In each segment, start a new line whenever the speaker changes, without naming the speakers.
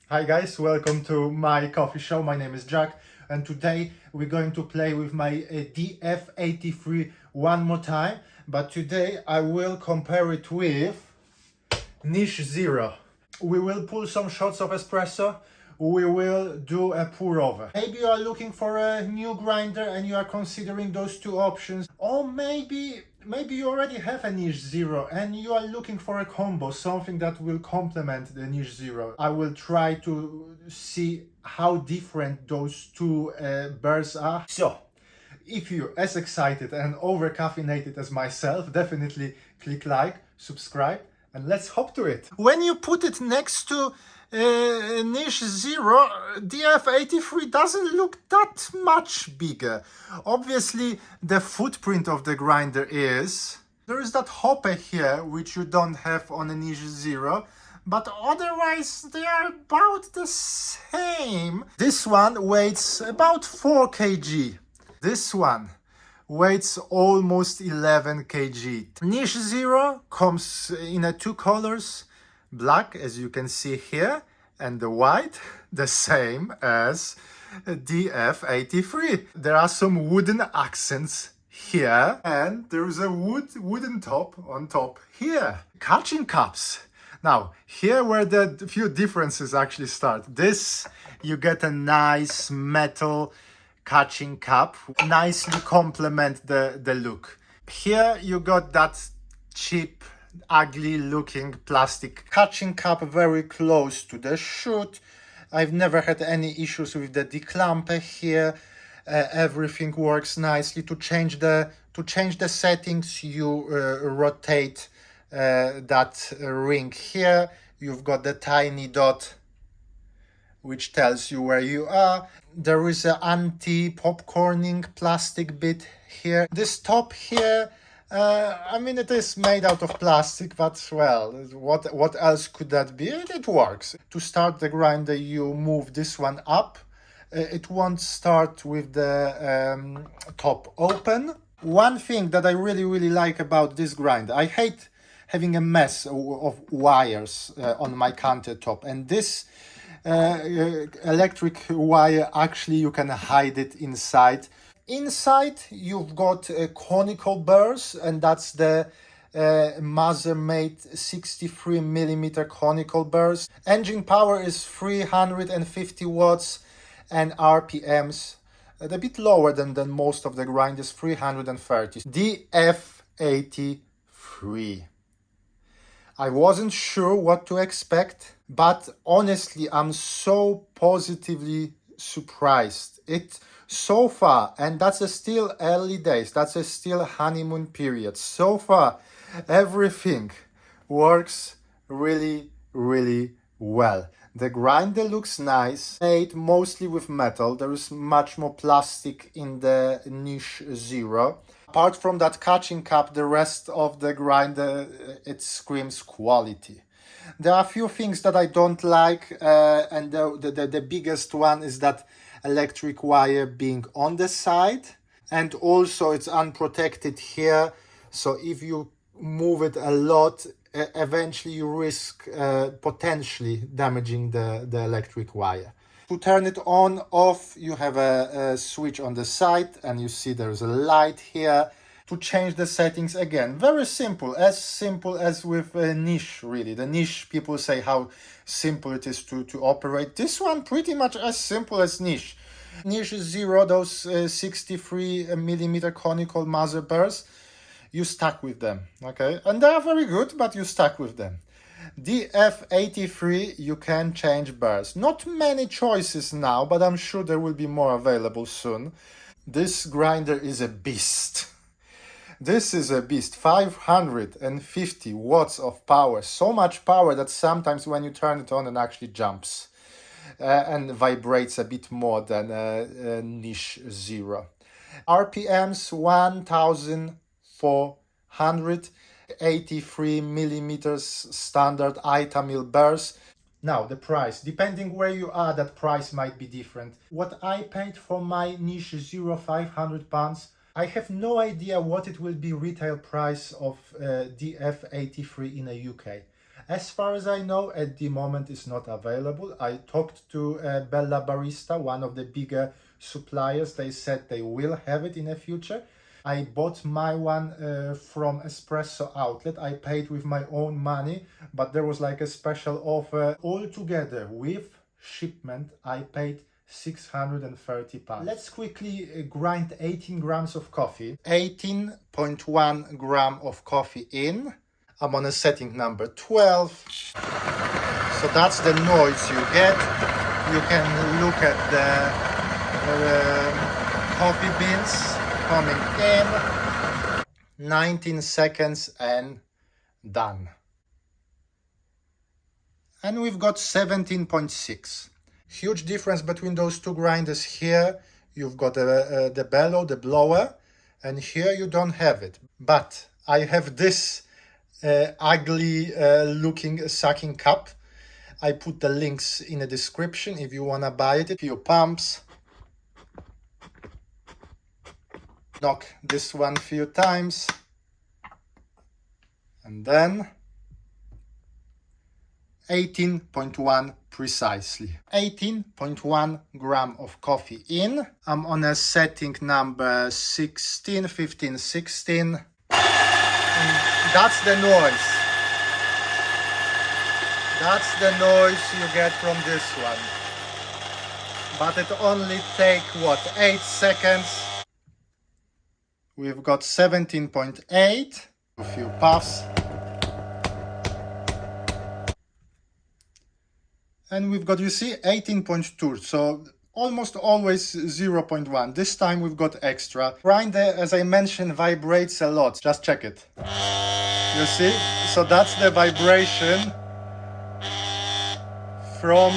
Hi guys, welcome to my coffee show. My name is Jack and today we're going to play with my DF83 one more time. But today I will compare it with Niche Zero. We will pull some shots of espresso. We will do a pour over. Maybe you are looking for a new grinder and you are considering those two options. Or maybe you already have a Niche Zero and you are looking for a combo, something that will complement the Niche Zero. I will try to see how different those two burrs are. So, if you're as excited and over caffeinated as myself, definitely click like, subscribe, and let's hop to it. When you put it next to Niche Zero, DF83 doesn't look that much bigger. Obviously, the footprint of the grinder is... There is that hopper here, which you don't have on a Niche Zero, but otherwise they are about the same. This one weighs about 4 kg. This one weighs almost 11 kg. Niche Zero comes in two colors, black as you can see here, and the white, the same as DF83. There are some wooden accents here, and there's a wooden top on top here. Catching cups. Now, here where the few differences actually start. This, you get a nice metal catching cup, nicely complement the look. Here you got that cheap, ugly looking plastic catching cup very close to the shoot. I've never had any issues with the declamper here. Everything works nicely. To change the settings, you rotate that ring here. You've got the tiny dot which tells you where you are. There is an anti-popcorning plastic bit here. This top here, I mean, it is made out of plastic, but well, what else could that be? It works. To start the grinder, you move this one up. It won't start with the top open. One thing that I really like about this grinder, I hate having a mess of wires on my countertop, and this electric wire, actually you can hide it inside. Inside you've got conical burrs, and that's the Mother-made 63mm conical burrs. Engine power is 350 watts and RPMs a bit lower than most of the grinders, 330. DF83. I wasn't sure what to expect, but honestly, I'm so positively surprised. It so far, and that's still early days, that's still honeymoon period. So far, everything works really well. The grinder looks nice, made mostly with metal. There is much more plastic in the Niche Zero. Apart from that catching cup, the rest of the grinder, it screams quality. There are a few things that I don't like, and the biggest one is that electric wire being on the side, and also it's unprotected here, so if you move it a lot, eventually you risk potentially damaging the electric wire. To turn it on, off, you have a switch on the side, and you see there's a light here. To change the settings, again, very simple as with a Niche, really. The Niche, people say how simple it is to operate. This one pretty much as simple as Niche. Niche Zero, those 63mm conical mother burrs, you stuck with them, okay? And they are very good, but you stuck with them. DF83, you can change burrs. Not many choices now, but I'm sure there will be more available soon. This grinder is a beast. This is a beast. 550 watts of power. So much power that sometimes when you turn it on, it actually jumps and vibrates a bit more than a Niche Zero. RPMs 1400. 83 millimeters standard Itamil burrs. Now the price, depending where you are, that price might be different. What I paid for my Niche Zero, £500, I have no idea what it will be retail price of DF83 in the UK. As far as I know, at the moment it's not available. I talked to Bella Barista, one of the bigger suppliers. They said they will have it in the future. I bought my one from Espresso outlet. I paid with my own money, but there was like a special offer. Altogether with shipment, I paid £630. Let's quickly grind 18 grams of coffee. 18.1 gram of coffee in. I'm on a setting number 12. So that's the noise you get. You can look at the coffee beans coming in. 19 seconds and done. And we've got 17.6. Huge difference between those two grinders. Here you've got the bellow, the blower, and here you don't have it. But I have this ugly looking sucking cup. I put the links in the description if you want to buy it. A few pumps. Knock this one a few times. And then 18.1 precisely. 18.1 gram of coffee in. I'm on a setting number 16, 15, 16. And that's the noise. That's the noise you get from this one. But it only takes, what, 8 seconds. We've got 17.8. A few puffs. And we've got, you see, 18.2, so almost always 0.1. This time we've got extra. Grinder, as I mentioned, vibrates a lot. Just check it. You see? So that's the vibration from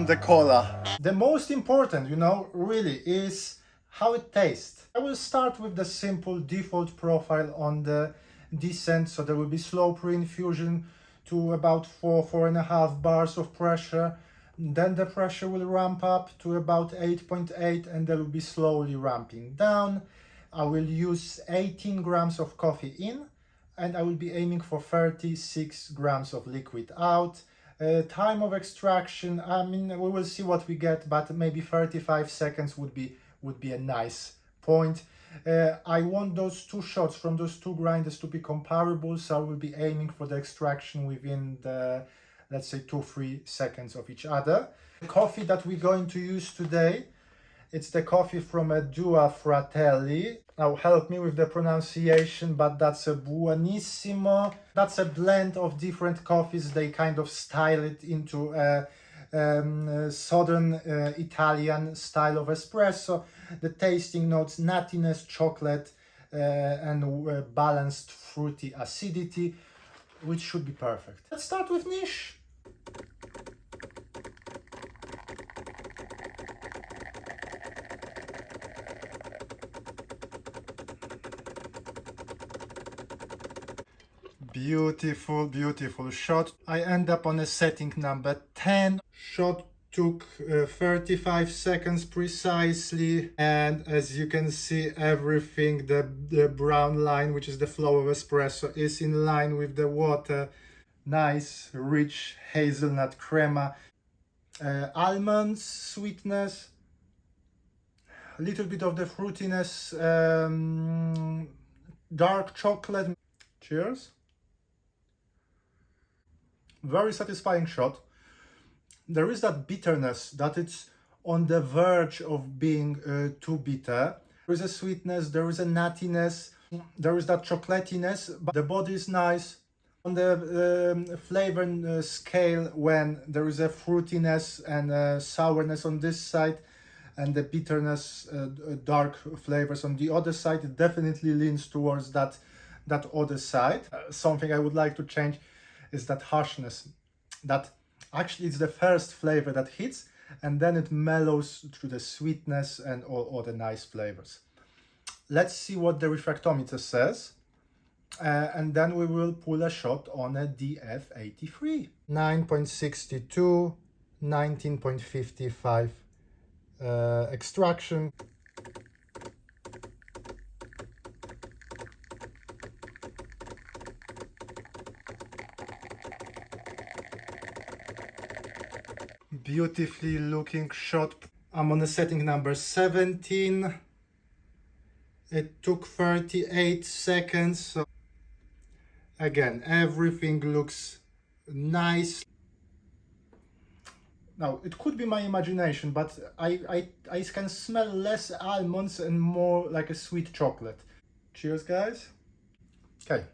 the cola. The most important, really is how it tastes. I will start with the simple default profile on the descent, so there will be slow pre-infusion to about 4.5 bars of pressure. Then the pressure will ramp up to about 8.8 and there will be slowly ramping down. I will use 18 grams of coffee in and I will be aiming for 36 grams of liquid out. Time of extraction, I mean, we will see what we get, but maybe 35 seconds would be a nice point. I want those two shots from those two grinders to be comparable, so I will be aiming for the extraction within the, let's say, 2-3 seconds of each other. The coffee that we're going to use today, it's the coffee from a Dua Fratelli. Now help me with the pronunciation, but that's a Buonissimo. That's a blend of different coffees. They kind of style it into a southern Italian style of espresso. The tasting notes, nuttiness, chocolate, and balanced fruity acidity, which should be perfect. Let's start with niche. Beautiful, beautiful shot. I end up on a setting number 10. Shot took 35 seconds precisely, and as you can see, everything, the brown line, which is the flow of espresso, is in line with the water. Nice rich hazelnut crema, almonds, sweetness, a little bit of the fruitiness, dark chocolate. Cheers. Very satisfying shot. There is that bitterness that it's on the verge of being too bitter. There is a sweetness, there is a nuttiness, there is that chocolatiness, but the body is nice. On the flavor scale, when there is a fruitiness and sourness on this side, and the bitterness, dark flavors on the other side, it definitely leans towards that other side. Something I would like to change is that harshness, that actually it's the first flavor that hits and then it mellows through the sweetness and all the nice flavors. Let's see what the refractometer says, and then we will pull a shot on a DF83. 9.62, 19.55 extraction. beautifully looking shot. I'm on the setting number 17. It took 38 seconds. So again, everything looks nice. Now, it could be my imagination, but I can smell less almonds and more like a sweet chocolate. Cheers, guys. Okay.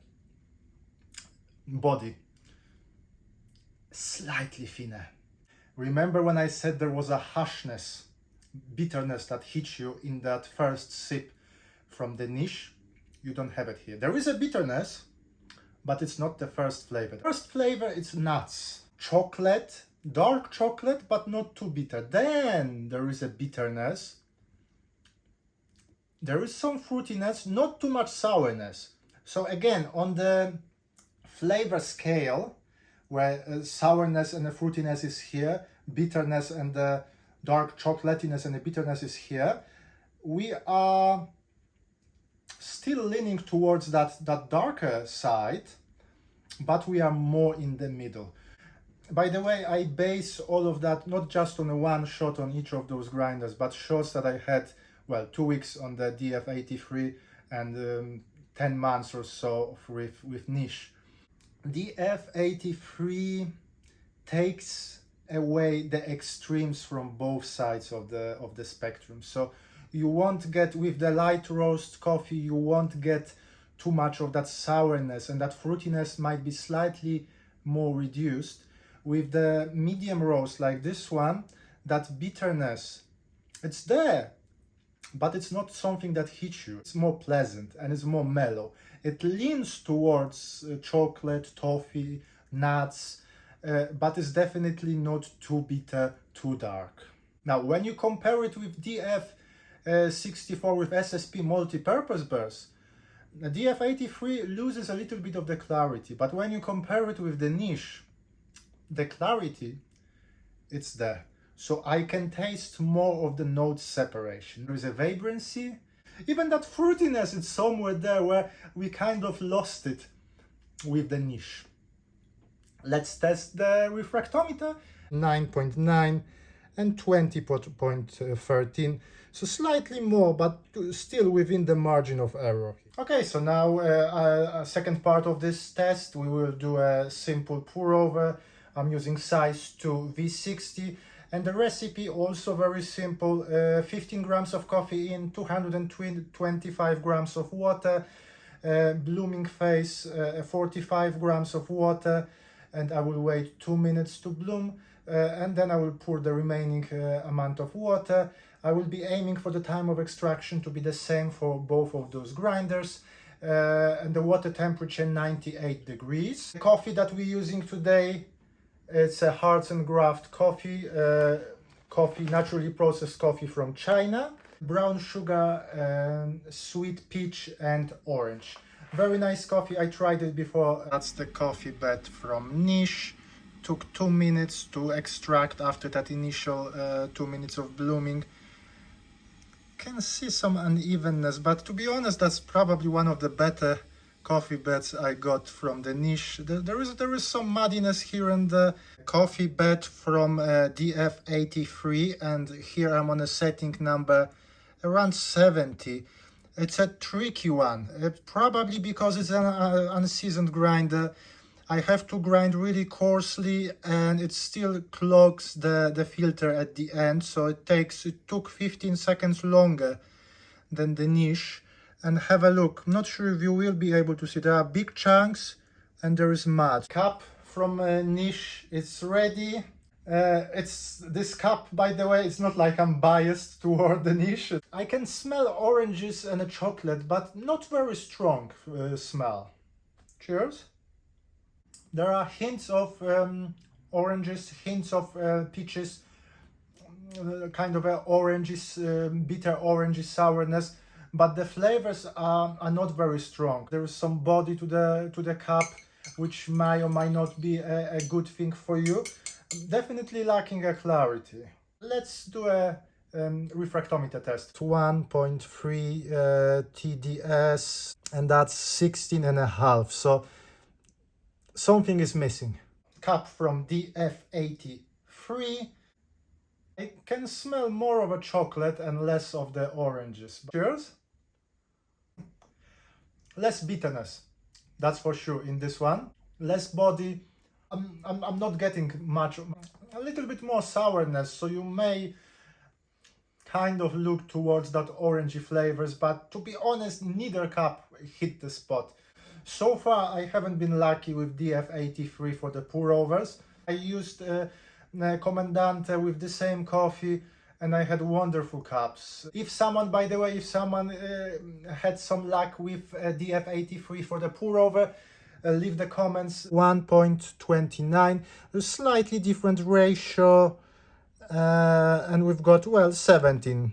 Body. Slightly thinner. Remember when I said there was a harshness, bitterness that hits you in that first sip from the niche? You don't have it here. There is a bitterness, but it's not the first flavor. The first flavor is nuts, chocolate, dark chocolate, but not too bitter. Then there is a bitterness. There is some fruitiness, not too much sourness. So again, on the flavor scale, where sourness and the fruitiness is here, bitterness and the dark chocolatiness and the bitterness is here, we are still leaning towards that darker side, but we are more in the middle. By the way, I base all of that not just on a one shot on each of those grinders, but shots that I had, well, 2 weeks on the DF83 and 10 months or so with niche. DF83 takes away the extremes from both sides of the spectrum. So you won't get, with the light roast coffee, you won't get too much of that sourness, and that fruitiness might be slightly more reduced. With the medium roast like this one, that bitterness, it's there, but it's not something that hits you. It's more pleasant and it's more mellow. It leans towards chocolate, toffee, nuts, but it's definitely not too bitter, too dark. Now, when you compare it with DF64 with SSP multi-purpose burst, the DF83 loses a little bit of the clarity, but when you compare it with the niche, the clarity, it's there. So I can taste more of the note separation. There is a vibrancy, even that fruitiness, it's somewhere there where we kind of lost it with the niche. Let's test the refractometer. 9.9 and 20.13, so slightly more, but still within the margin of error. Okay, so now a second part of this test, we will do a simple pour over. I'm using size 2 V60, and the recipe also very simple. 15 grams of coffee in, 225 grams of water, blooming phase, 45 grams of water, and I will wait 2 minutes to bloom, and then I will pour the remaining amount of water. I will be aiming for the time of extraction to be the same for both of those grinders. And the water temperature 98 degrees. The coffee that we're using today, it's a Hearts and Graft coffee, naturally processed coffee from China. Brown sugar, sweet peach and orange. Very nice coffee, I tried it before. That's the coffee bed from Niche. Took 2 minutes to extract after that initial 2 minutes of blooming. Can see some unevenness, but to be honest, that's probably one of the better coffee beds I got from the Niche. There is some muddiness here in the coffee bed from DF83, and here I'm on a setting number around 70. It's a tricky one, probably because it's an unseasoned grinder. I have to grind really coarsely, and it still clogs the filter at the end, so it took 15 seconds longer than the Niche. And have a look. I'm not sure if you will be able to see. There are big chunks and there is mud. Cup from Niche, it's ready. It's this cup, by the way, it's not like I'm biased toward the Niche. I can smell oranges and a chocolate, but not very strong smell. Cheers. There are hints of oranges, hints of peaches, kind of a oranges, bitter orangey sourness. But the flavors are not very strong. There is some body to the cup, which may or might not be a good thing for you. Definitely lacking a clarity. Let's do a refractometer test. 1.3 TDS, and that's 16.5. So something is missing. Cup from DF83. I can smell more of a chocolate and less of the oranges. Cheers. Less bitterness, that's for sure in this one. Less body. I'm not getting much, a little bit more sourness, so you may kind of look towards that orangey flavors, but to be honest, neither cup hit the spot. So far, I haven't been lucky with DF83 for the pour-overs. I used Comandante with the same coffee, and I had wonderful cups. If someone, by the way, if someone had some luck with DF83 for the pour-over, leave the comments. 1.29, a slightly different ratio, and we've got, well, 17%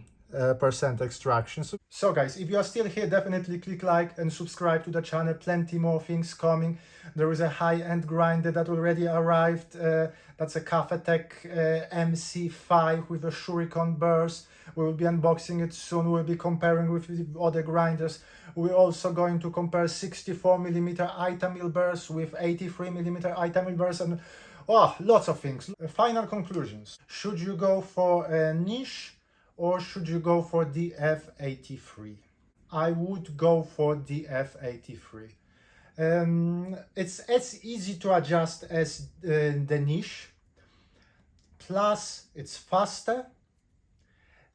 extraction. So guys, if you are still here, definitely click like and subscribe to the channel. Plenty more things coming. There is a high-end grinder that already arrived. That's a Cafetech MC5 with a Shuriken burst. We will be unboxing it soon. We'll be comparing with other grinders. We're also going to compare 64mm Itamill burst with 83mm Itamill burst, and lots of things. Final conclusions. Should you go for a niche or should you go for DF83? I would go for DF83. It's as easy to adjust as the niche. Plus, it's faster.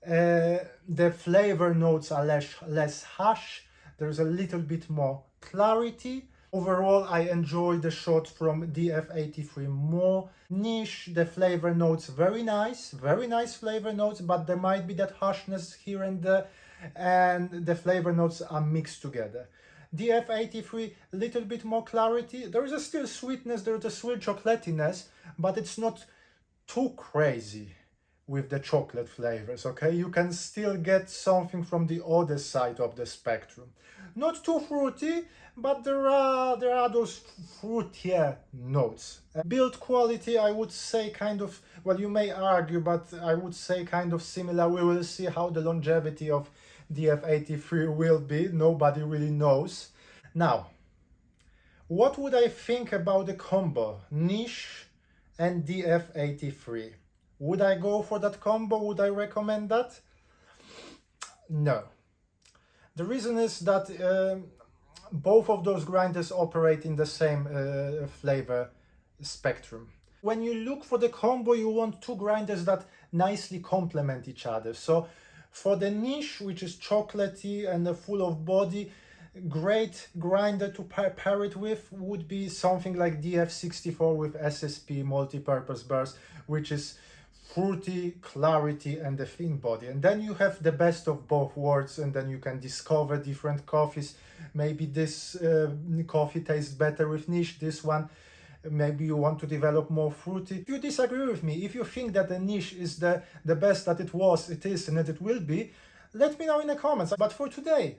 The flavor notes are less harsh. There's a little bit more clarity. Overall, I enjoy the shot from DF83 more. Niche, the flavor notes very nice flavor notes, but there might be that harshness here and there, and the flavor notes are mixed together. DF83, little bit more clarity. There is still sweetness, there is a sweet chocolatiness, but it's not too crazy with the chocolate flavors, okay? You can still get something from the other side of the spectrum. Not too fruity, but there are those fruitier notes. Build quality, I would say kind of, well, you may argue, but I would say kind of similar. We will see how the longevity of DF83 will be. Nobody really knows. Now, what would I think about the combo niche and DF83? Would I go for that combo? Would I recommend that? No. The reason is that both of those grinders operate in the same flavor spectrum. When you look for the combo, you want two grinders that nicely complement each other. So for the niche, which is chocolatey and full of body, great grinder to pair it with would be something like DF64 with SSP multi-purpose burst, which is fruity, clarity, and a thin body. And then you have the best of both worlds, and then you can discover different coffees. Maybe this coffee tastes better with niche, this one maybe you want to develop more fruity. If you disagree with me, if you think that the niche is the best that it is, and that it will be, let me know in the comments. But for today,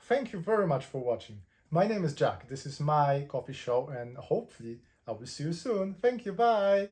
thank you very much for watching. My name is Jack, this is my coffee show, and hopefully I will see you soon. Thank you, bye!